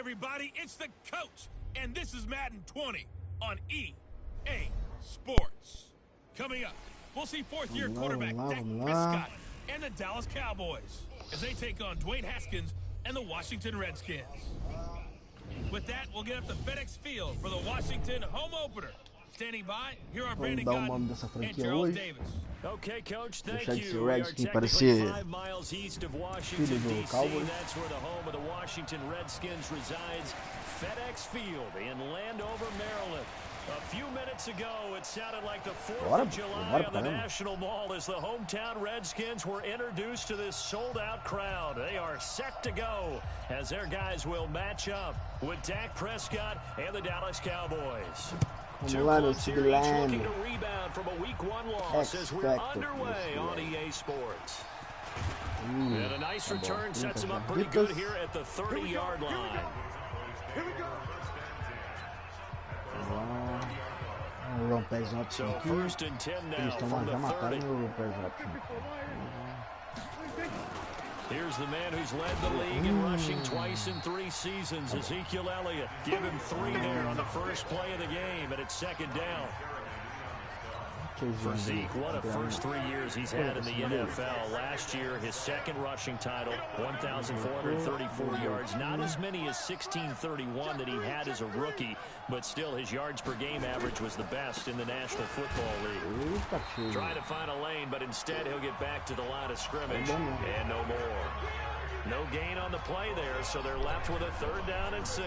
everybody, it's the coach, and this is Madden 20 on EA Sports. Coming up, we'll see fourth-year quarterback Dak Prescott and the Dallas Cowboys as they take on Dwayne Haskins and the Washington Redskins. With that, we'll get up to FedEx Field for the Washington home opener. Standing by, here are Brandon Godden and Charles Davis. Okay, coach, thank Deixar de ser you. Reds, tem que parecer 5 miles east of Washington, D.C. That's where the home of the Washington Redskins resides. FedEx Field in Landover, Maryland. A few minutes ago, it sounded like the 4th of July on the National Mall as the hometown Redskins were introduced to this sold-out crowd. They are set to go as their guys will match up with Dak Prescott and the Dallas Cowboys. Two clubs here each looking to rebound from a Week 1 loss as we're underway on EA Sports. And a nice return sets him up pretty good here at the 30-yard line. Here we go. So first and 10 now from the 30. Here's the man who's led the league in rushing twice in 3 seasons, Ezekiel Elliott. Give him 3 there on the first play of the game, and it's second down. For Zeke, what a first 3 years he's had in the NFL. Last year, his second rushing title, 1,434 yards. Not as many as 1,631 that he had as a rookie, but still his yards per game average was the best in the National Football League. Trying to find a lane, but instead he'll get back to the line of scrimmage, and no more. No gain on the play there, so they're left with a 3rd down and 6.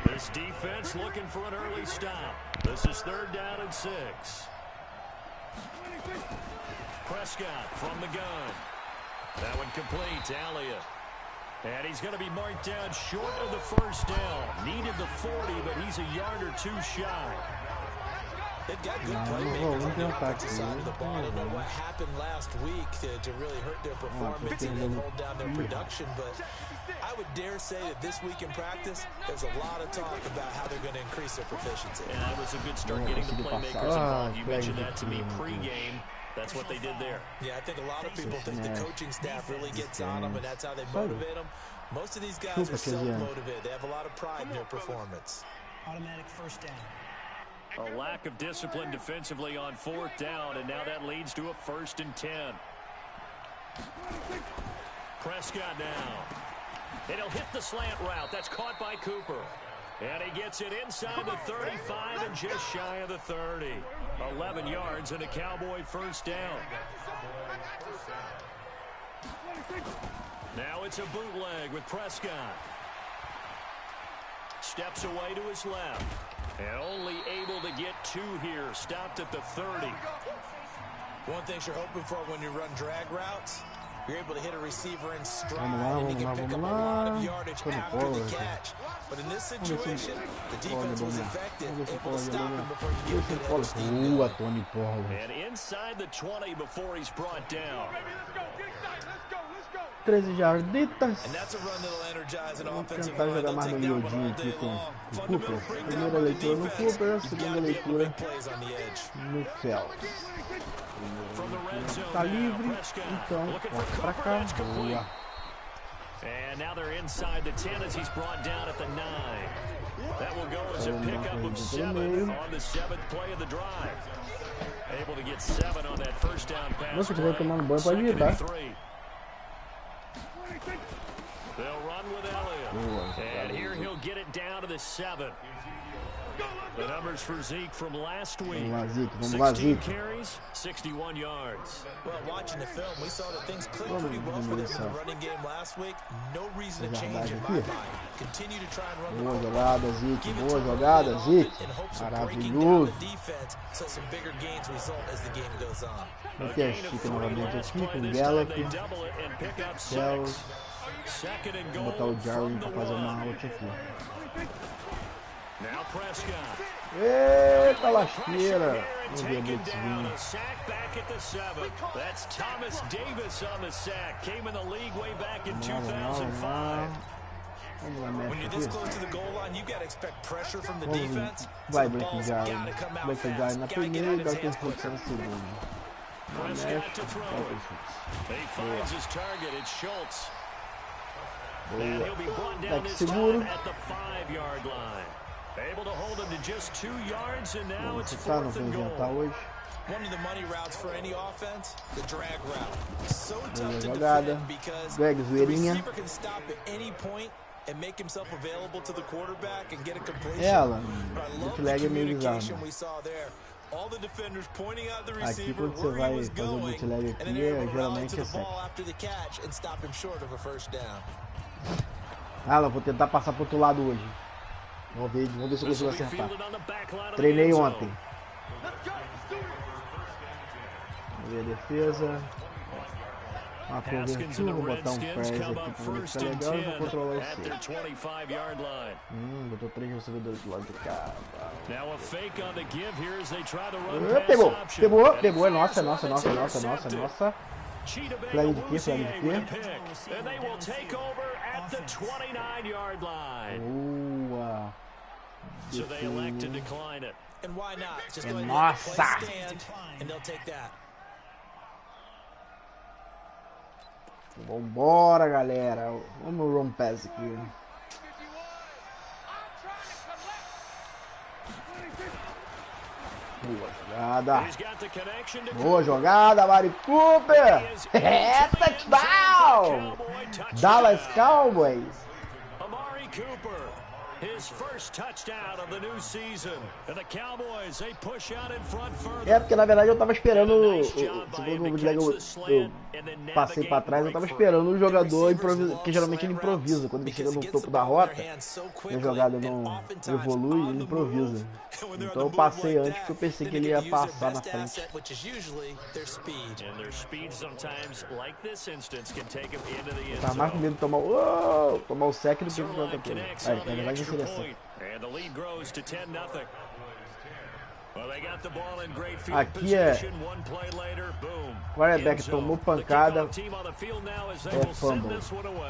This defense looking for an early stop. This is 3rd down and 6. Prescott from the gun. That one complete to Elliott. And he's going to be marked down short of the first down. Needed the 40, but he's a yard or 2 shy. They've got good playmakers on the offensive side of the ball. I don't know what happened last week to really hurt their performance and hold down their production, but I would dare say that this week in practice, there's a lot of talk about how they're going to increase their proficiency. And that was a good start getting the playmakers involved. You mentioned that to me pregame. That's what they did there. Yeah, I think a lot of people think the coaching staff really gets on them, and that's how they motivate them. Most of these guys are self-motivated. They have a lot of pride in their performance. Automatic first down. A lack of discipline defensively on 4th down, and now that leads to a 1st and 10. Prescott now. And he'll hit the slant route. That's caught by Cooper. And he gets it inside the 35 and just shy of the 30. 11 yards and a Cowboy 1st down. Now it's a bootleg with Prescott. Steps away to his left. And only able to get 2 here. Stopped at the 30. One thing you're hoping for when you run drag routes, you're able to hit a receiver in stride, and you can pick up a lot of yardage after the catch. But in this situation, the defense was effective, able to stop him before you get good head of steam. And inside the 20 before he's brought down. 13 jarditas. And that's a run that'll energize an Vamos offensive tentar line. jogar They'll mais take no that one miudinho all aqui day com long. o Fundamental Cooper. breakdown Primeira on the leitura no defense. Cooper, You've segunda got to be able to leitura make plays on the edge. no Fel. Tá livre, então volta pra cá. Boa. And now they're inside the 10 as he's brought down at the 9. That will go as a pickup of 7 on the 7th play of the drive. Able to get 7 on that first down pass. Nossa, que vai tomando banho, pode ir, tá? They'll run with Elliott. And here he'll get it down to the 7. The numbers for Zeke from last week. 16 carries, 61 yards. Well, watching the film, we saw that things clicked pretty well for them in the running game last week. No reason to change in my mind. Continue to try and run the Boa ball. jogada, Zeke. Boa jogada, Zeke. Maravilhoso. So some bigger gains result as the game goes on. Aqui é Chico novamente aqui com o Gallup. Cells. Vou botar o Jarwin para fazer uma out aqui. Now Prescott. Eita lasqueira! Não deu muito vindo. That's Thomas Davis on the sack. Came in the league way back in 2005. When you're this close to the goal line, you got to expect pressure from the defense. Vai, Blake Jarwin. Blake Jarwin na primeira e dá tempo na segunda. Prescott to throw. He finds his target. It's Schultz. Boa. Que seguro. Vamos chutar, não vou inventar hoje. Boa jogada. Greg, zoeirinha. Ela, o flag é meio bizarro. Aqui quando você vai fazer o bootleg aqui, geralmente é certo. Ah, vou tentar passar pro outro lado hoje. Vamos ver se eu consigo acertar. Treinei ontem. Vamos ver a defesa. Uma conversão, vou botar um press aqui pra ver se fica legal e vou controlar o C. Botou 3 recebedores do lado de cá. Pegou, é nossa. Flag de quê? Boa. Nossa. Vambora, galera. Vamos no run pass aqui. Boa jogada, Mari Cooper. É touchdown. Dallas Cowboys. É porque na verdade eu tava esperando, eu passei pra trás, eu tava esperando o jogador improvisar, porque geralmente ele improvisa, quando ele chega no topo da rota, e a jogada não evolui, ele improvisa. Então eu passei antes porque eu pensei que ele ia passar na frente. Eu tava mais com medo de tomar o sec do que o jogador. Aí, vai de seleção. Aqui é quarterback tomou pancada, é fumble.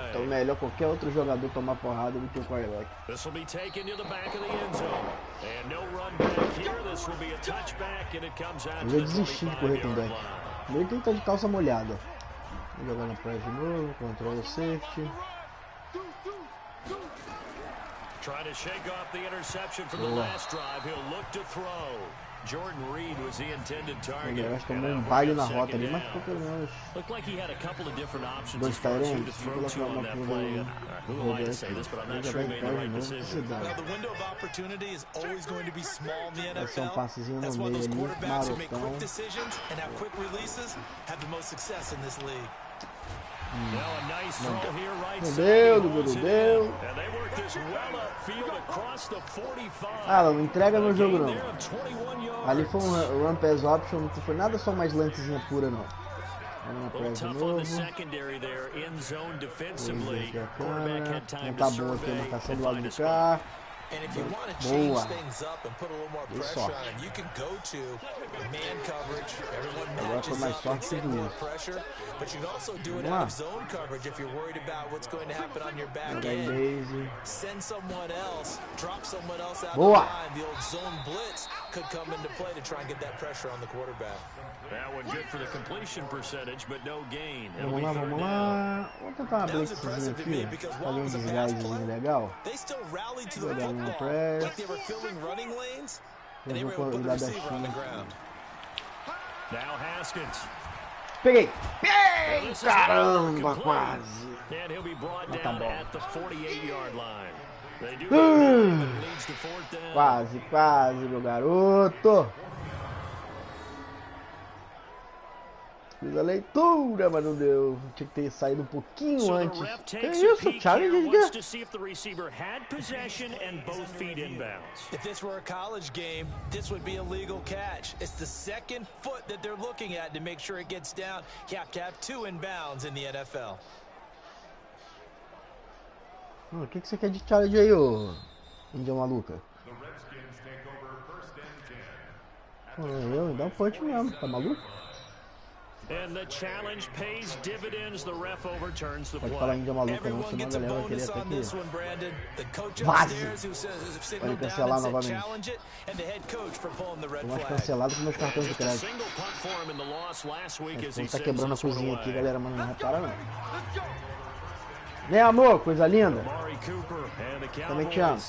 Então melhor qualquer outro jogador tomar porrada do que o quarterback. Eu já desisti de correr com o deck. Meio que ele tá de calça molhada. Vou jogar na press de novo, control safety. Trying to shake off the interception from the last drive. He'll look to throw. Jordan Reed was the intended target. Acho que tomou baile na rota ali, mas ficou pelo menos. Looked like he had a couple of different options Dois as far as who to throw to on that play. Who am I to say this, but I'm not sure he made the right decision. The window of opportunity is always going to be small in the NFL. That's why those quarterbacks who make quick decisions and have quick releases have the most success in this league. Não deu. Ah, não entrega no jogo não. Ali foi um run pass option, não foi nada só mais lancezinha pura não. Vamos na press de novo. Não tá bom aqui a marcação do lado do cá. Boa. Isso. Agora foi mais sorte que duas. Vamos lá. Boa. Vamos lá. Vamos tentar uma blitzinha aqui. Fazer um desgastezinho legal. Vou dar uma press. Eu vou cuidar da China. Peguei! Caramba, quase! Mas tá bom. Quase, meu garoto! Fiz a leitura, mas não deu. Tinha que ter saído um pouquinho antes. Que isso? Challenge? If this were a college game, this would be a legal catch. It's the second foot that they're looking at to make sure it gets down. You have to have 2 inbounds in the NFL. O que você quer de challenge aí, ô índia maluca? Dá um punch mesmo, tá maluco? And the challenge pays dividends. The ref overturns the play. play. Pode falar índia maluca não, senão a galera vai querer até que vaze. Pode cancelar novamente. Tô mais cancelado que meus cartões de crédito. Tá quebrando a cozinha aqui, galera, mas não repara não. Né, amor? Coisa linda. Também te amo.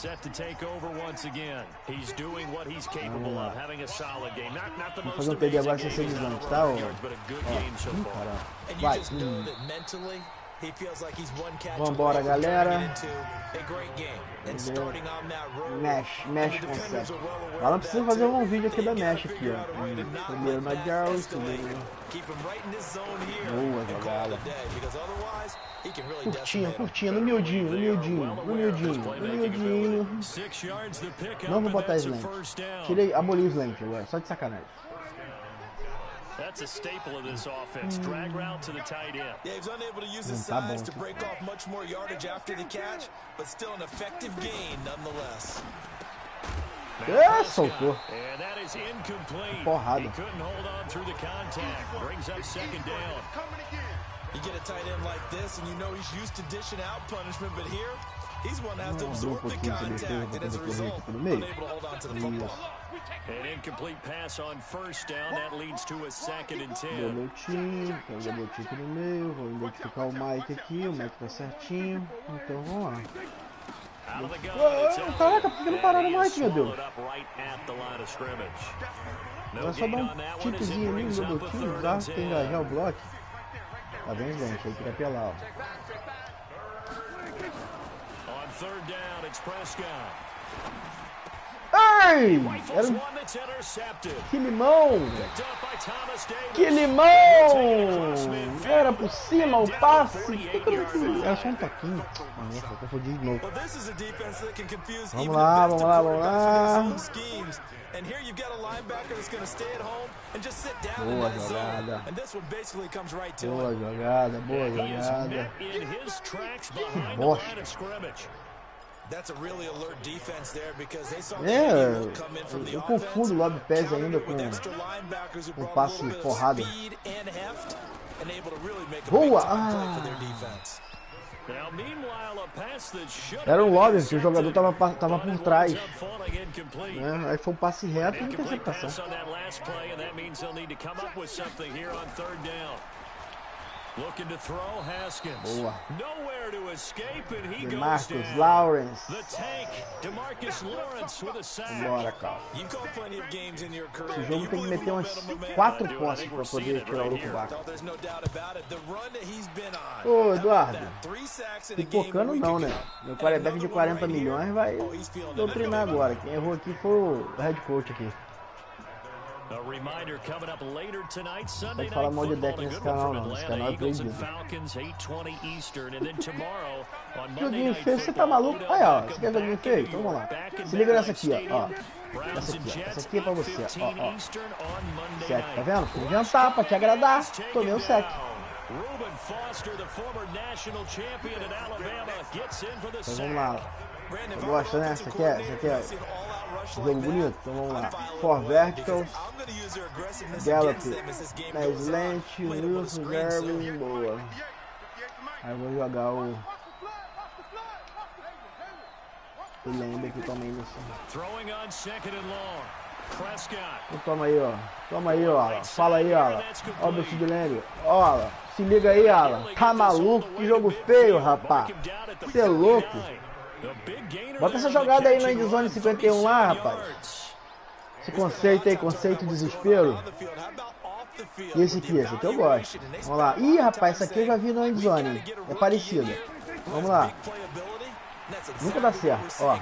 Vou fazer um TD agora sem ser deslante, tá? Ó. Vai. Vambora, galera. Mesh concept. Ela precisa fazer um vídeo aqui da Mesh aqui, ó. Primeiro na Jardas, boa jogada. Curtinha, no miudinho. Não vou botar slant. Tirei, aboli o slant agora, só de sacanagem. That's a staple of this offense. Drag route to the tight end. Yeah, he's unable to use his size to break off much more yardage after the catch, but still an effective gain nonetheless. Soltou. And that is incomplete. Porrada. He couldn't hold on through the contact. Brings up second down. You get a tight end like this, and you know he's used to dishing out punishment, but here he's one that has to absorb the contact, and as a result, unable to hold on to the football. An incomplete pass on first down. That leads to a 2nd and 10. Boletim, tem um boletim aqui no meio. Vou identificar o Mike aqui. O Mike tá certinho. Então vamos lá. Caraca, por que não pararam o Mike, meu Deus? Era só dar um tipzinho ali no boletim. Usar, tem engajar o bloco. Tá bem, gente? Aí queria apelar, ó. On 3rd down, it's Prescott. Ai! Que limão! Que limão! Era por cima o passe! Era só um toquinho. Nossa, eu confundi de novo. Vamos lá. Boa jogada. Que bosta. Eu confundo o lado do pés ainda com o passe porrada. Boa! Era um lobby, que o jogador tava por trás. Aí foi um passe reto e interceptação. Looking to throw Haskins. Boa. Nowhere to escape, and he Marcus goes down. Lawrence. The tank, DeMarcus Lawrence with a sack. Bora, cara. Esse jogo tem que meter umas 4 posses para poder tirar o Lucubaco. Ô, Eduardo. Pipocando não, né? Meu quarterback de 40 milhões vai doutrinar agora. Quem errou aqui foi o head coach aqui. Pode falar mal de deck nesse canal não, esse canal é proibido. Joguinho feio, você tá maluco? Aí ó, você quer joguinho feio? Então vamos lá. Se liga nessa aqui, ó. Essa aqui é pra você, ó. Sec, tá vendo? Fui inventar pra te agradar, tomei um sec. Então vamos lá. Você gosta, né? Você quer jogo bonito? Então vamos lá. 4 verticals, Gallup, Slant, Wilson, Garvin, boa. Aí eu vou jogar o Lembre aqui também assim. Então, toma aí, ó. Fala aí, ó. Ó o bicho de Lembre. Ó, se liga aí, Alan. Tá maluco? Que jogo feio, rapaz. Você é louco. Bota essa jogada aí na endzone 51 lá, rapaz. Esse conceito aí, conceito de desespero. E esse aqui eu gosto. Vamos lá. Ih, rapaz, essa aqui eu já vi na endzone. É parecida. Vamos lá. Nunca dá certo. Ó.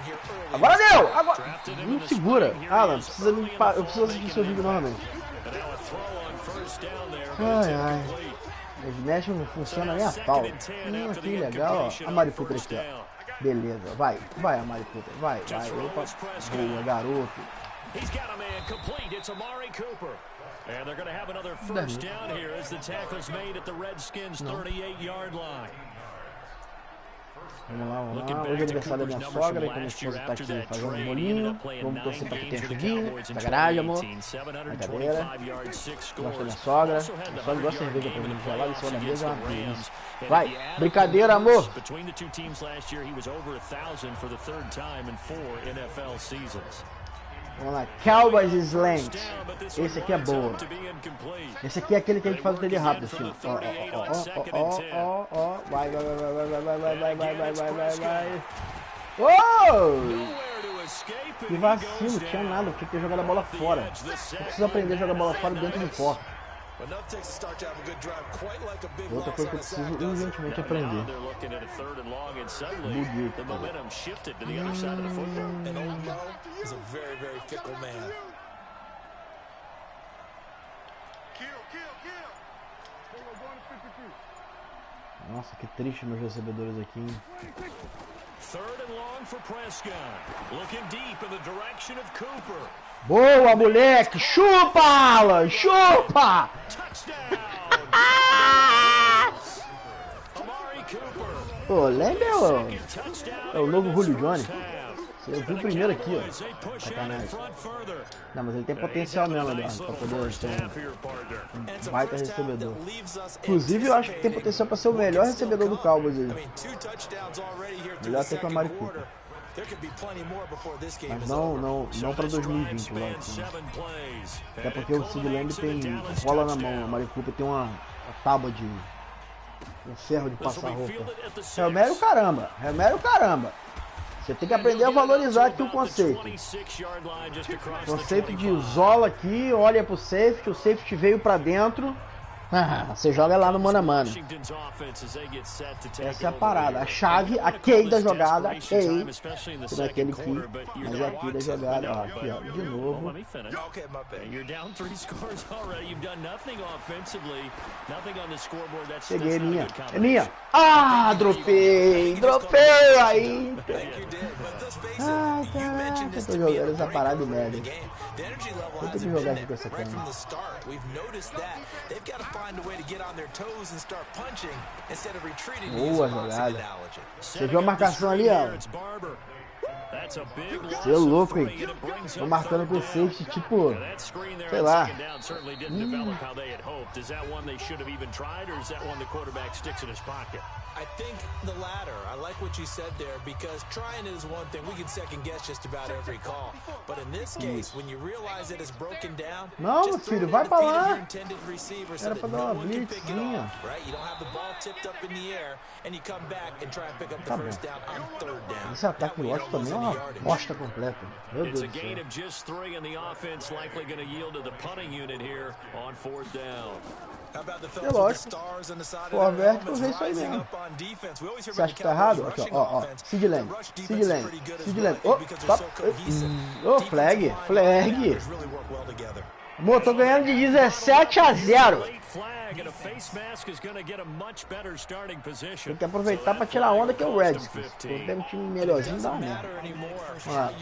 Agora deu! Agora. Não segura. Alan, eu preciso assistir seu vídeo novamente. Ai. Os mesh não funciona nem a pau. Que legal, ó. A mariputa aqui, ó. Beleza, vai a mariputa, vai. Opa, boa, garoto. And they're going to have another first down here as the tackle's made at the Redskins' 38-yard line. Vamos lá. Hoje é aniversário da minha sogra, que a minha esposa tá aqui fazendo um bolinho. Vamos torcer pra que tenha chuvinho. Sacanagem, amor. Brincadeira. Gosto da minha sogra. Minha sogra gosta de cerveja pra mim gelada em cima da mesa. Vai. Brincadeira, amor. Between the two teams last year, he was over 1,000 for the 3rd time in 4 NFL seasons. Vamos lá, Cowboys Slant. Esse aqui é boa. Esse aqui é aquele que a gente faz o TD rápido, assim. Ó. Vai. Que vacilo, tinha nada, tinha que jogar a bola fora. Eu preciso aprender a jogar a bola fora dentro do poste. Outra coisa que eu preciso urgentemente aprender. Budito. Nossa, que triste meus recebedores aqui, hein? Boa, moleque! Chupa, Alan! Chupa! Pô, lembra é o novo Julio Johnny? Eu vi o primeiro aqui, ó. Sacanagem. Não, mas ele tem potencial mesmo, Eduardo, pra poder ser um baita recebedor. Inclusive, eu acho que tem potencial pra ser o melhor recebedor do Cowboys aí. Melhor até que o Amari Cooper. Mas não pra 2020, logo. Até porque o Sid Lamb tem bola na mão, o Amari Cooper tem uma tábua de... um ferro de passar roupa. Remédio caramba, remédio caramba. Você tem que aprender a valorizar aqui o conceito. O conceito de isola aqui, olha pro safety, o safety veio pra dentro. Você joga lá no mano a mano. Essa é a parada. A chave, a key da jogada, a key. Que não é aquele key, mas é a key da jogada. Ó, aqui, ó, de novo. Peguei, é minha. É minha. Ah, dropei. Dropei aí. Ai, caraca. Eu tô jogando essa parada de merda. Eu tenho que jogar aqui com essa câmera. Boa jogada. Você viu a marcação ali, ó? Você é louco, hein? Tô marcando com o safety, tipo, sei lá. I think the latter. I like what you said there because trying is one thing. We can second guess just about every call. But in this case, when you realize it is broken down, não, meu filho, vai pra lá. Era pra dar uma blitzinha. Esse ataque do Watch também é uma bosta completa. Meu Deus do céu. É lógico. Por vertical, é isso aí mesmo. Você acha que tá errado? Aqui, ó. Sid Lamb. Ô, flag. Amor, tô ganhando de 17-0. Tem que aproveitar pra tirar a onda que é o Redskins. Se eu pego um time melhorzinho, dá uma merda.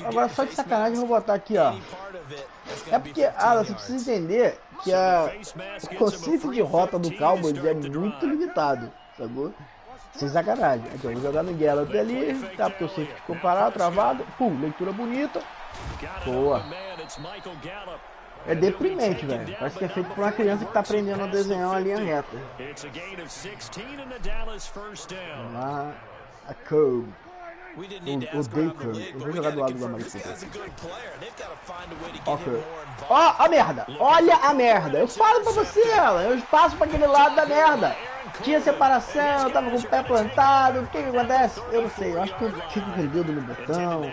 Agora, só de sacanagem, eu vou botar aqui, ó. É porque, você precisa entender que o conceito de rota do Cowboys é muito limitado, sacou? Sem sacanagem. Aqui, eu vou jogar no Gallup ali, tá? Porque eu sei que ficou parado, travado. Pum, leitura bonita. Boa. É deprimente, velho. Parece que é feito por uma criança que tá aprendendo a desenhar uma linha reta. Vamos lá. A curve. O day curve. Eu vou jogar do lado do Amari Cooper. Ó, a merda. Olha a merda. Eu falo pra você, ela. Eu passo pra aquele lado da merda. Tinha separação, eu tava com o pé plantado. O que acontece? Eu não sei. Eu acho que eu fico com o dedo no botão.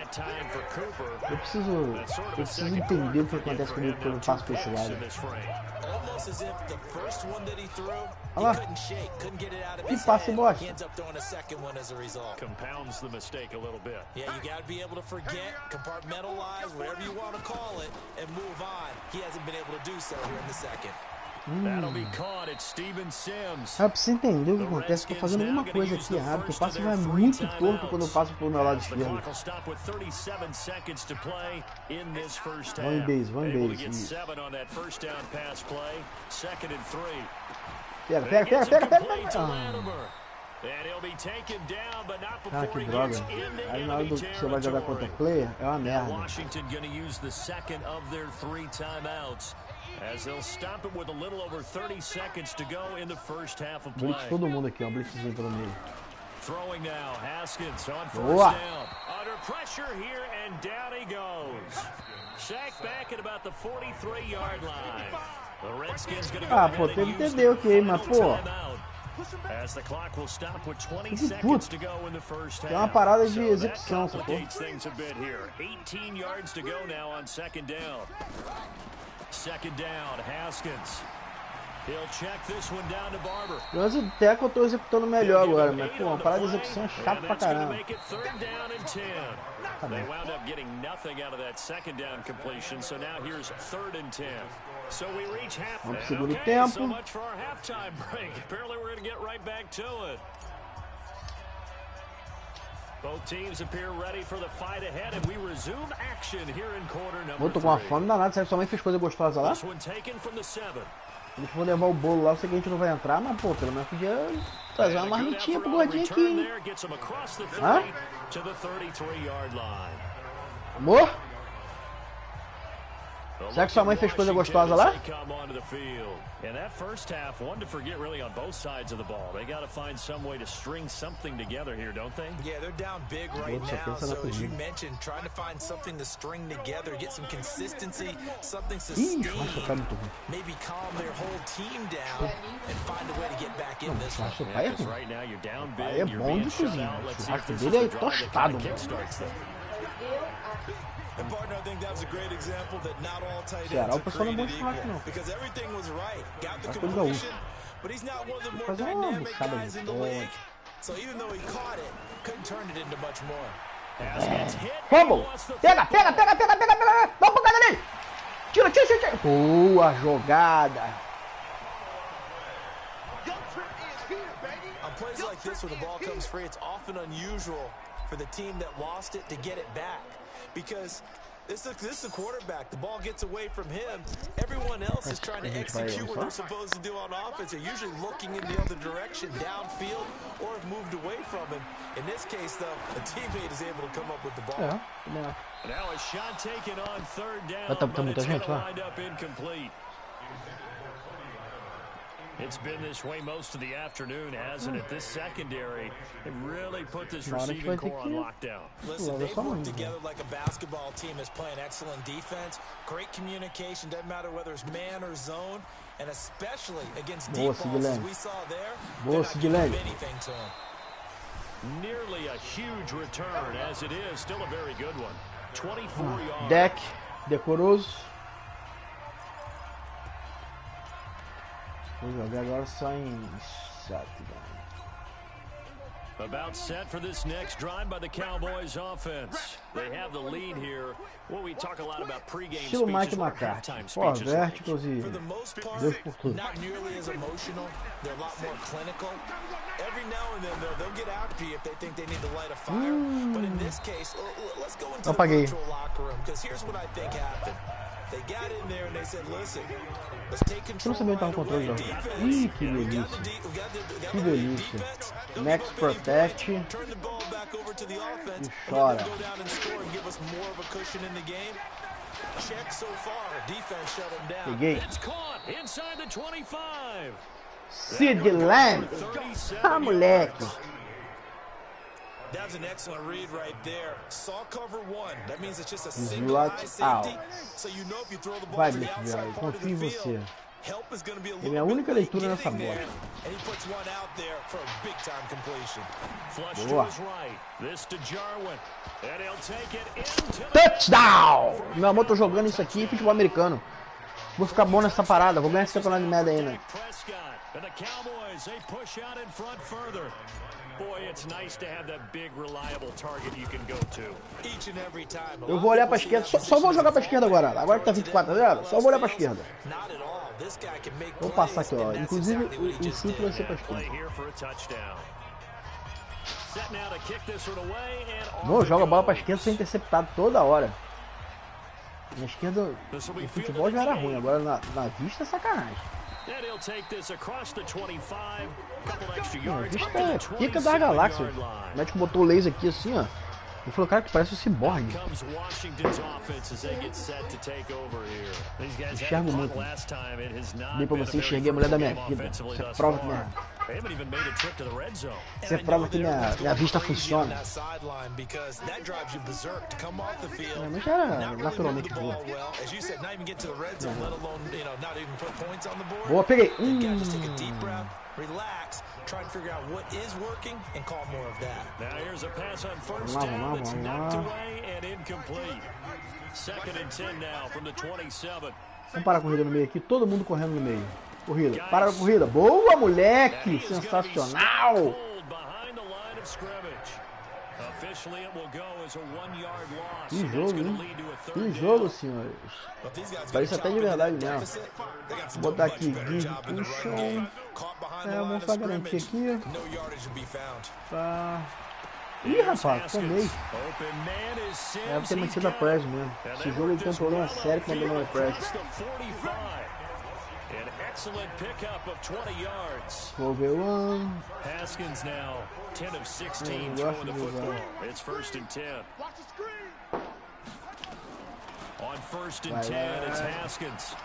Eu preciso entender o que acontece comigo quando eu passo pra esse lado. Olha lá. Que passe bosta. Eu preciso entender o que acontece. Tô fazendo alguma coisa aqui errado, porque o passe vai muito torto quando eu passo pro meu lado esquerdo. One base. Isso. Pega. Ah, que droga. Aí na hora que você vai jogar contra player, é uma merda. Blitz todo mundo aqui, ó. Blitzzinho pelo meio. Boa! Ah, pô, teve que entender o que, mas pô. Puto. Tem uma parada de execução, sacou? Mas até que eu tô executando melhor agora, mas pô, uma parada de execução é chato pra caramba. Tá bem. Vamos pro segundo tempo. Pô, tô com uma fome danada. Será que sua mãe fez coisa gostosa lá? Eles vão levar o bolo lá, eu sei que a gente não vai entrar, mas pô, pelo menos podia trazer uma marmitinha pro gordinho aqui, hein? Hã? Amor? Será que sua mãe fez coisa gostosa lá? In that first half, one to forget really on both sides of the ball. They got to find some way to string something together here, don't they? Yeah, they're down big right now. So as you mentioned, trying to find something to string together, get some consistency, something sustained, maybe calm their whole team down and find a way to get back in this one. Because right now you're down big, É bom de cozinha. O churrasco dele é tostado. And partner, I think that was a great example that not all tight Ceará, ends o are pessoal não é bom created de churrasco, equal. não. Because everything was right, got the Mas coisa completion, gaúcha. but he's not one of the more Fazer uma dynamic buchada guys de in the league. So even though he caught it, couldn't turn it into much more. Fumble! Pega! Dá uma pancada nele! Tira! Boa jogada! On plays like this where the ball comes free, it's often unusual for the team that lost it to get it back. Because this is a quarterback. The ball gets away from him. Everyone else is trying to execute what they're supposed to do on offense. They're usually looking in the other direction, downfield, or have moved away from him. In this case, though, a teammate is able to come up with the ball. Now a shot taken on third down, but it's going to wind up incomplete. It's been this way most of the afternoon, hasn't it? This secondary, they really put this receiving core on lockdown. Listen, they've worked together like a basketball team is playing excellent defense. Great communication, doesn't matter whether it's man or zone, and especially against deep balls as we saw there, they're not giving anything to him. Nearly a huge return, as it is, still a very good one. 24 yards. Deck, decoroso. Vou jogar agora só em shotgun. About set for this next drive by the Cowboys offense. They have the lead here. Well, we talk a lot about pregame Estilo Mike speeches or McCarthy. halftime Pô, speeches. verticals e For the most part, Deus por tudo. not nearly as emotional. They're a lot more clinical. Every now and then, though, they'll get after you if they think they need to light a fire. But in this case, let's go into the virtual locker room, because here's what I think happened. They got in there and they said, listen, let's take control right away. Ih, que delícia. Que delícia. Max Protect. Turn the ball back over to the offense. E chora. Go down and score and give us more of a cushion in the game. Check so far. Defense shut them down. Peguei. It's caught inside the 25. Sid Lamb. Ah, moleque. That's an excellent read right there. Saw cover one. That means it's just a Slot single high safety. out. So you know if you throw the ball Vai, to the bicho, outside velho. part of Confio em the você. field, help is going to be a É little minha bit única late leitura nessa getting bola. there, and he puts one out there for a big time completion. Flush to Boa. his right. This to Jarwin. And he'll take it into the Touchdown! Meu amor, tô jogando isso aqui, futebol americano. Vou ficar bom nessa parada, vou ganhar esse campeonato de Madden ainda. Prescott. And the Cowboys, they push out in front further. Boy, it's nice to have that big, reliable target you can go to. Each and every time. Eu vou olhar pra esquerda, só vou jogar pra esquerda agora. Agora que tá 24-0, só vou olhar pra esquerda. Not at all. This guy can make Vou passar plays, aqui, ó. and that's Inclusive, exactly what he o just chute vai did. ser pra Play esquerda. here for a touchdown. Set now to kick this one away and Não, joga a bola pra esquerda sem interceptado toda hora. Na esquerda, o futebol já era ruim, agora na vista é sacanagem. and he'll take this across the 25. Couple extra A yards vista up to é the pica da 27 galáxia. yard O line. médico botou o laser aqui assim, ó. Ele falou, cara, que parece um ciborgue. Comes Washington's offense as they get set to take over here. These guys had Enxergo a punt muito. last time. It has not Dei pra been a você very enxerguei a mulher da minha fruitful vida. game offensively Isso é thus prova far. que minha Você prova que minha vista funciona. Mas já era naturalmente boa. Boa, peguei. Relax, try and figure out what is working and call more of that. Now here's a pass on first down that's knocked away and incomplete. Second and 10 now from the 27. Vamos parar a corrida no meio aqui, todo mundo correndo no meio. Corrida, para a corrida. Boa, moleque! Sensacional! Que jogo, hein? Que jogo, senhores. Parece até de verdade mesmo. Vou botar aqui, give pushon. Vamos só garantir aqui. Tá. Ih, rapaz, tomei. Deve ter mantido a press mesmo. Esse jogo ele tem um problema sério quando não é press. Overrun. Haskins now 10 of 16 throwing the football. It's first and 10. On first and 10, it's Haskins.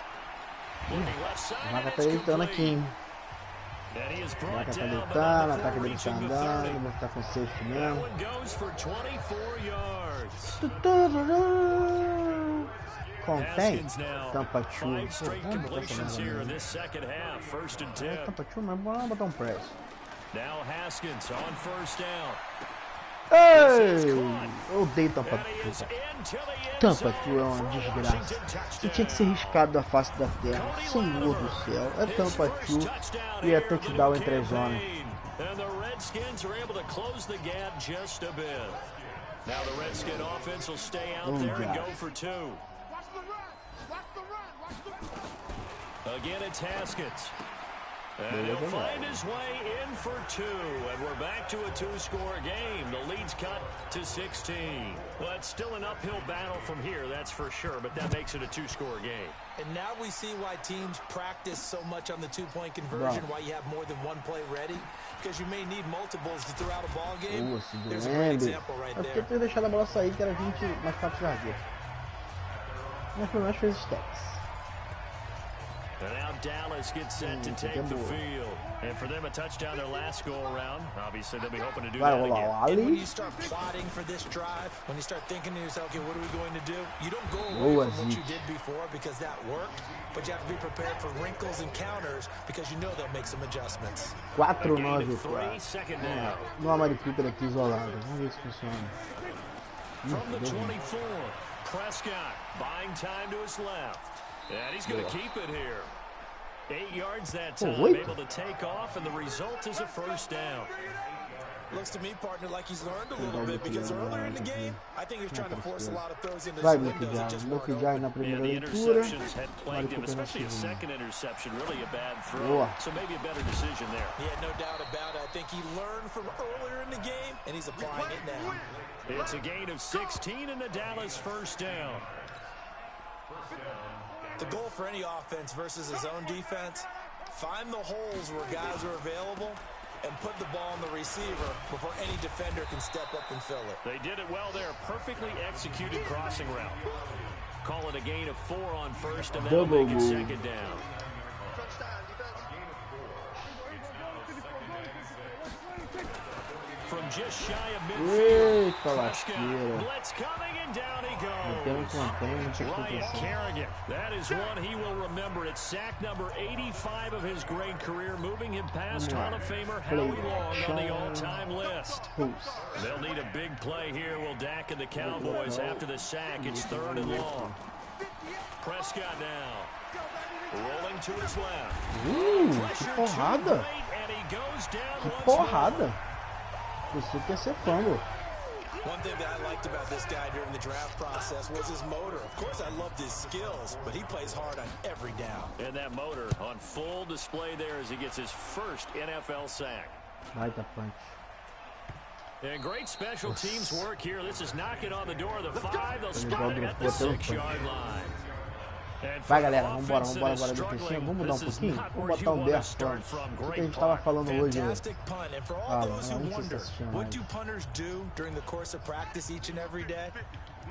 Vaca tá deitando aqui, hein? Vaca tá deitando, ataque dele tá andando, vou ficar com safety mesmo. Contém, tampa chuva. Vamos botar essa merda. Tampa chuva, mas vamos botar um press. Ei! Eu odeio tampa chuva. Tampa chuva é uma desgraça. Isso tinha que ser riscado da face da terra. Senhor do céu. É tampa chuva e é touchdown entre as zonas. Again, it's Haskins. And he'll find his way in for 2. And we're back to a 2-score game. The lead's cut to 16. Well, it's still an uphill battle from here, that's for sure. But that makes it a 2-score game. And now we see why teams practice so much on the 2-point conversion, why you have more than one play ready. Because you may need multiples to throw out a ball game. There's a great example right there. Eu queria ter deixado a bola sair, que era 20 mais 4 jardas. Mas pelo menos fez stacks. And now Dallas gets set to take the field. And for them, a touchdown their last go around. Obviously, they'll be hoping to do that again. And when you start plotting for this drive, when you start thinking to yourself, okay, what are we going to do? You don't go away from what you did before because that worked, but you have to be prepared for wrinkles and counters because you know they'll make some adjustments. 4-9-4. No Amari Cooper aqui isolado. Vamos ver se funciona. From the 24, Prescott buying time to his left. And he's going to keep it here. 8 yards that time, able to take off, and the result is a first down. Looks to me, partner, like he's learned a little bit because earlier in the game, I think he was trying to force a lot of throws into his windows that just weren't open. The interceptions had plagued him, especially a second interception, really a bad throw. So maybe a better decision there. Yeah, no doubt about it. I think he learned from earlier in the game, and he's applying it now. It's a gain of 16 and the Dallas first down. The goal for any offense versus his own defense, find the holes where guys are available and put the ball on the receiver before any defender can step up and fill it. They did it well there. Perfectly executed crossing route. Call it a gain of 4 on first, and that'll make it second down. From just shy of midfield, blitz coming, and down he goes. Ryan Kerrigan, that is one he will remember. It's sack number 85 of his great career, moving him past Hall of Famer Howie Long on the all-time list. They'll need a big play here. Will Dak and the Cowboys after the sack. It's 3rd and long. Prescott now rolling to his left. Que porrada! Que porrada! Isso que é ser fumble. One thing that I liked about this guy during the draft process was his motor. Of course, I loved his skills, but he plays hard on every down. And that motor on full display there as he gets his first NFL sack. Vai da punch. And great special teams work here. This is knocking on the door of the 5. They'll spot it at the 6-yard line. Vai, galera, vambora do peixinho. Vamos mudar um pouquinho? Vamos botar um berço antes. O que a gente tava falando hoje? What do punters do during the course of practice each and every day?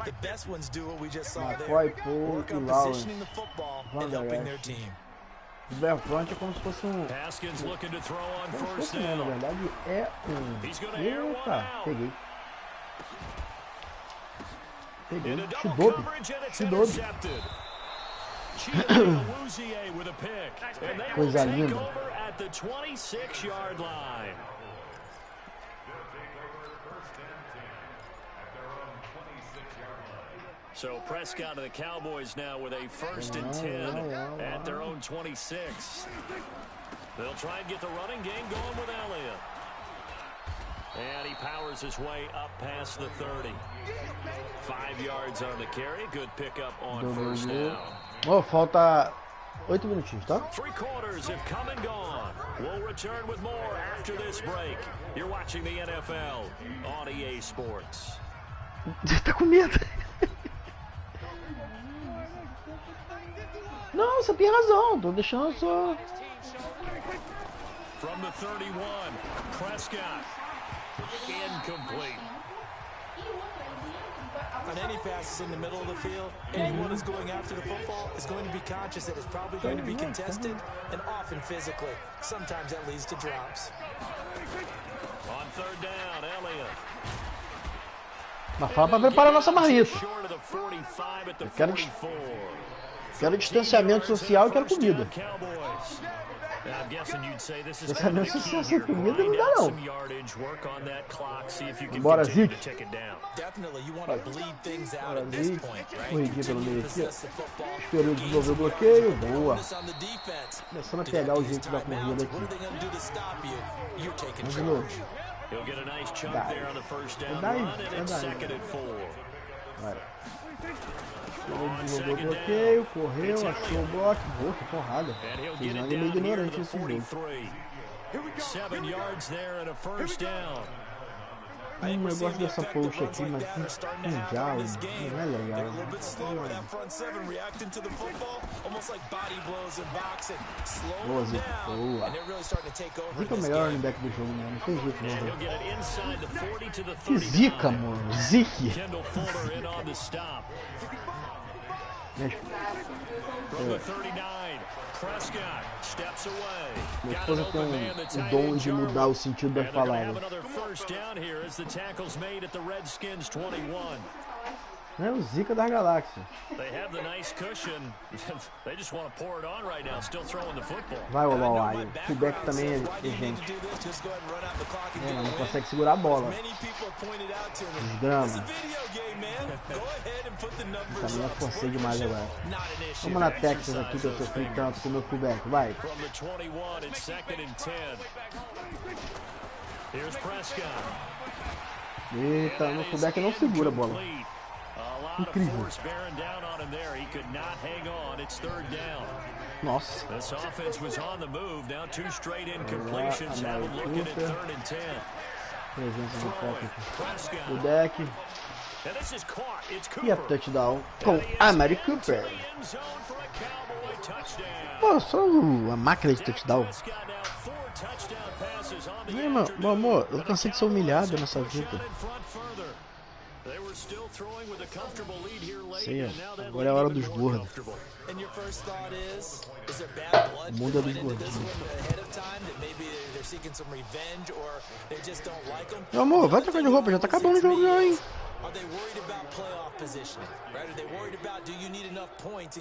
The best ones do what we just saw there. Work on positioning the football and helping their team. Verfront é como se fosse um... Haskins looking to throw on Como se first fosse, não, na down. verdade é um... He's gonna air one Eita, out. peguei. Peguei. Into double Chidobe. coverage and it's Chidobe. intercepted. Chidobe with a pick. And they will Coisa take linda. over at the 26-yard line. So Prescott of the Cowboys now with a 1st and 10 at their own 26. They'll try and get the running game going with Elliott. And he powers his way up past the 30. 5 yards on the carry. Good pickup on first down. Oh, falta 8 minutinhos, tá? 3 quarters have come and gone. We'll return with more after this break. You're watching the NFL on EA Sports. Tá com medo? Não, você tem razão. Tô deixando só... From the 31, Prescott. Incomplete. On any passes in the middle of the field, anyone who's going after the football is going to be conscious that it's probably going to be contested and often physically. Sometimes that leads to drops. On 3rd down, Elliott. Mas fala pra preparar a nossa marmita. Eu quero distanciamento social e quero comida. Distanciamento social sem comida não dá não. Bora, Zic. Bora, Zic. Corrigir pelo meio aqui. Esperou desenvolver o bloqueio. Boa. Começando a pegar o jeito da corrida aqui. Vamos de novo. Vai. Desenvolveu o bloqueio, correu, achou o bloco. Boa, que porrada. Vocês não é meio ignorante nesse jogo. 7 yards there and a first down. Eu gosto dessa post aqui, mas com jalo não é legal. Boa, Zica. Boa. Zica é o melhor running back do jogo, né? Não tem jeito, não. Que zica, mano. Zique. Minha esposa tem um dom de mudar o sentido das palavras. É o Zica da galáxia. Vai, Olawai. O fullback também é gente. Não consegue segurar a bola. Desgrama. Também eu forcei demais agora. Vamos na Texas aqui que eu sofri tanto com o meu fullback. Vai. Eita, meu fullback não segura a bola. Incrível. Nossa. Presença do foco aqui. O deck. E a touchdown com a Mary Cooper. Pô, só a máquina de touchdown. Meu amor, eu cansei de ser humilhado nessa vida. Sei, agora é a hora dos gordos. O mundo é dos gordos. Meu amor, vai trocar de roupa, já tá acabando o jogo já, hein?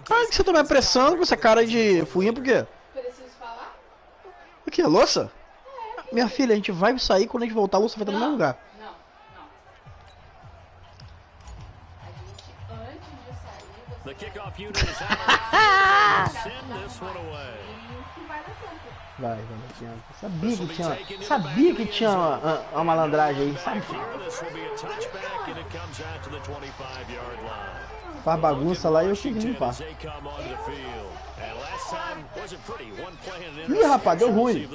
Cara, que você tá me apressando com essa cara de fuinha, por quê? O que, louça? Minha filha, a gente vai sair, quando a gente voltar, a louça vai estar no mesmo lugar. The kickoff unit is out. Send this one away. Vai, sabia que tinha uma malandragem aí, sabe? Faz bagunça lá e eu cheguei limpar. Ih, rapaz, deu ruim.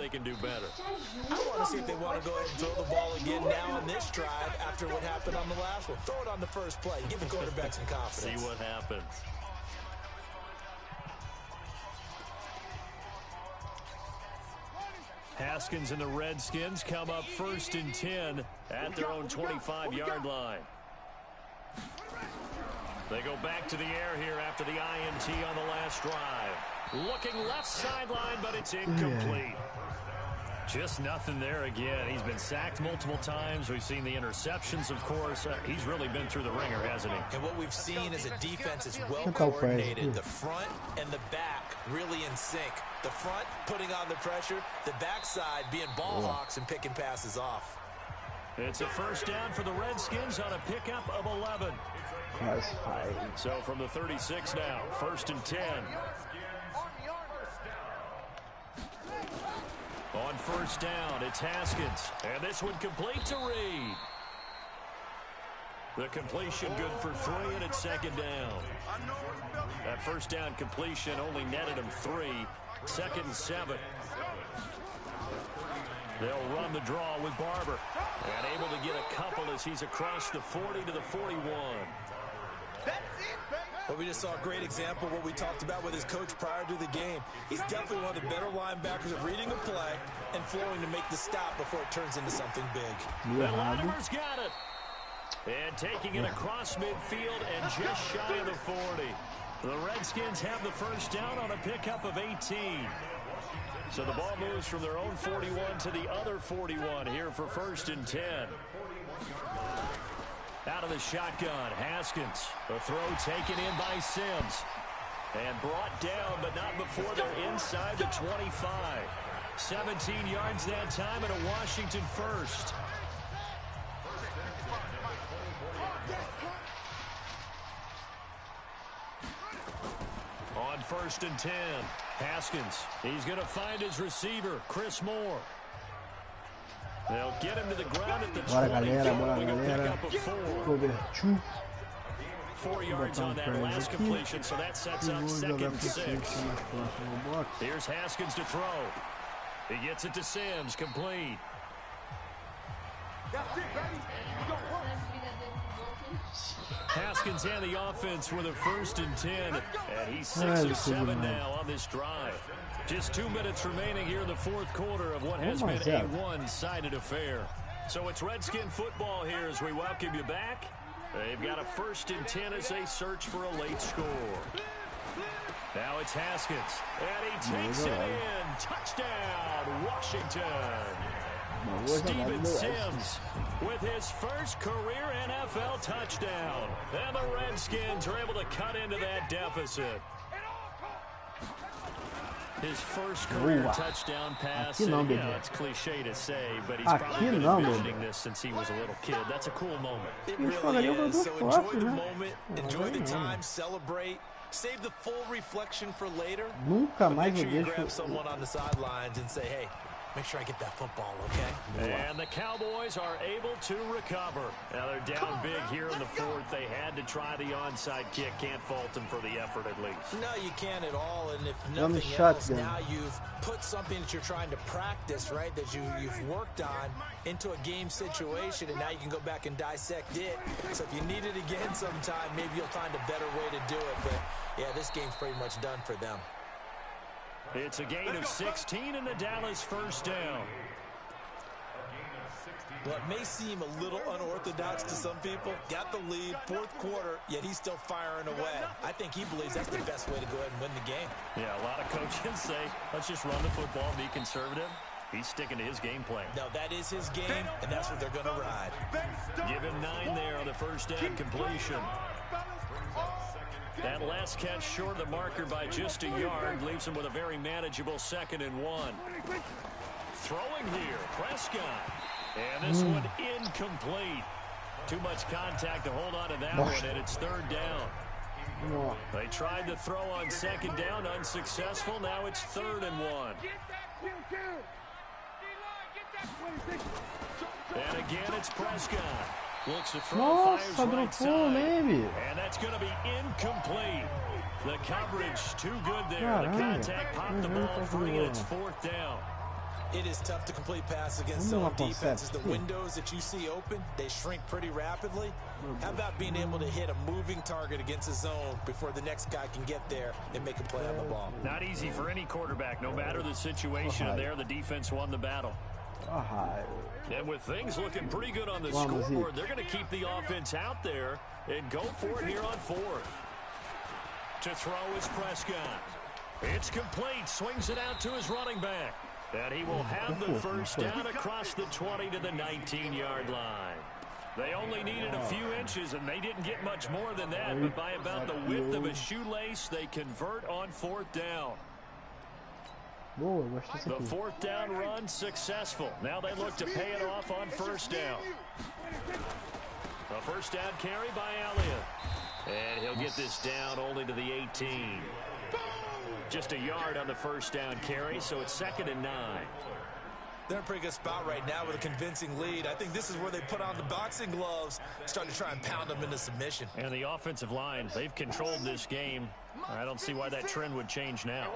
Haskins and the Redskins come up 1st and 10 at their own 25-yard line. They go back to the air here after the INT on the last drive. Looking left sideline, but it's incomplete. Just nothing there again. He's been sacked multiple times. We've seen the interceptions, of course. He's really been through the ringer, hasn't he? And what we've seen is a defense is well coordinated. The front and the back really in sync. The front putting on the pressure. The backside being ball hawks and picking passes off. It's a first down for the Redskins on a pickup of 11. Nice fight. So from the 36 now, 1st and 10. On first down, it's Haskins. And this one complete to Reed. The completion good for 3, and it's 2nd down. That first down completion only netted him 3. 2nd and 7. They'll run the draw with Barber. And able to get a couple as he's across the 40 to the 41. Well, we just saw a great example of what we talked about with his coach prior to the game. He's definitely one of the better linebackers at reading a play and flowing to make the stop before it turns into something big. The Latimer's got it. And taking it across midfield and just shy of the 40. The Redskins have the first down on a pickup of 18. So the ball moves from their own 41 to the other 41 here for 1st and 10. Out of the shotgun, Haskins. The throw taken in by Sims. And brought down, but not before they're inside the 25. 17 yards that time and a Washington first. On 1st and 10, Haskins. He's going to find his receiver, Chris Moore. They'll get him to the ground at the 20. 4 yards on that last completion, so that sets up 2nd and 6. Here's Haskins to throw. He gets it to Sims, complete. Haskins and the offense with a 1st and 10, and he's 6 of 7 now on this drive. Just 2 minutes remaining here in the 4th quarter of what has been a one-sided affair. So it's Redskin football here as we welcome you back. They've got a 1st and 10 as they search for a late score. Now it's Haskins, and he takes it in. Touchdown, Washington. Steven Sims with his first career NFL touchdown. And the Redskins are able to cut into that deficit. His first career touchdown pass. And, it's cliche to say, but he's probably been envisioning this since he was a little kid. That's a cool moment. It really is. So enjoy the moment, enjoy the time, celebrate. Save the full reflection for later. Make sure you grab someone on the sidelines and say, hey, make sure I get that football, okay? And the Cowboys are able to recover. Now they're down big here in the 4th. They had to try the onside kick. Can't fault them for the effort at least. No, you can't at all. And if nothing else, now you've put something that you're trying to practice, right, that you've worked on into a game situation, and now you can go back and dissect it. So if you need it again sometime, maybe you'll find a better way to do it. But, yeah, this game's pretty much done for them. It's a gain of 16 and the Dallas first down. Well, it may seem a little unorthodox to some people. Got the lead, 4th quarter, yet he's still firing away. I think he believes that's the best way to go ahead and win the game. Yeah, a lot of coaches say, let's just run the football and be conservative. He's sticking to his game plan. No, that is his game, and that's what they're going to ride. Give him 9 there on the first down completion. That last catch short of the marker by just a yard leaves him with a very manageable 2nd and 1. Throwing here, Prescott. And this one incomplete. Too much contact to hold on to that one, and it's 3rd down. They tried to throw on 2nd down, unsuccessful. Now it's 3rd and 1. And again, it's Prescott. Looks to throw, fires right side. And that's going to be incomplete. The coverage too good there. The contact popped the ball free, and it's 4th down. It is tough to complete pass against zone defenses. The windows that you see open, they shrink pretty rapidly. How about being able to hit a moving target against a zone before the next guy can get there and make a play on the ball? Not easy for any quarterback. No matter the situation there, the defense won the battle. And with things looking pretty good on the scoreboard, they're going to keep the offense out there and go for it here on 4th. To throw is Prescott. It's complete. Swings it out to his running back. And he will have the first down across the 20 to the 19-yard line. They only needed a few inches, and they didn't get much more than that. But by about the width of a shoelace, they convert on 4th down. The 4th down run successful. Now they look to pay it off on 1st down. A 1st down carry by Elliott. And he'll get this down only to the 18. Just a yard on the 1st down carry, so it's 2nd and 9. They're in a pretty good spot right now with a convincing lead. I think this is where they put on the boxing gloves, start to try and pound them into submission. And the offensive line, they've controlled this game. I don't see why that trend would change now.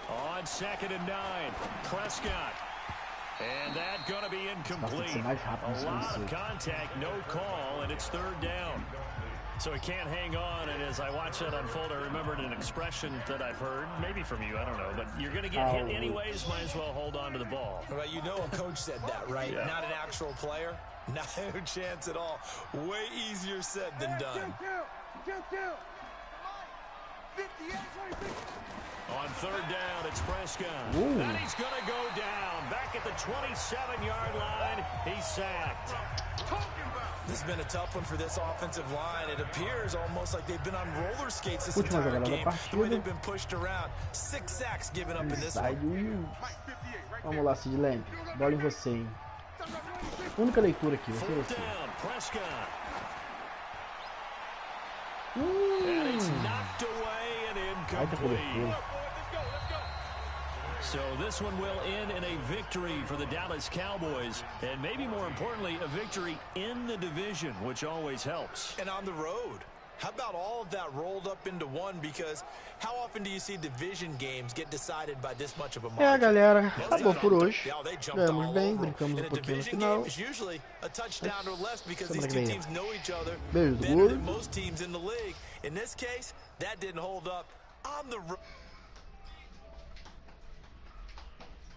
On 2nd and 9, Prescott. And that going to be incomplete. A lot of contact, no call, and it's 3rd down. So he can't hang on, and as I watch that unfold, I remembered an expression that I've heard, maybe from you, I don't know, but you're going to get hit anyways, might as well hold on to the ball. Right, you know a coach said that, right? Yeah. Not an actual player. Not a chance at all. Way easier said than done. On 3rd down, it's Prescott. And he's going to go down. Back at the 27-yard line, he's sacked. This has been a tough one for this offensive line. It appears almost like they've been on roller skates this entire game. The way they've been pushed around. 6 sacks given up in this one. Vamos lá, Sid Lamb. Bola em você, hein? Única leitura aqui, vai ser você. And it's knocked away and incomplete. So this one will end in a victory for the Dallas Cowboys, and maybe more importantly, a victory in the division, which always helps. And on the road. How about all of that rolled up into one? Because how often do you see division games get decided by this much of a margin? Galera, acabou por hoje. Ganhamos bem, brincamos pouquinho no final. Beijo do Bruno. Most teams in the league. In this case, that didn't hold up on the road.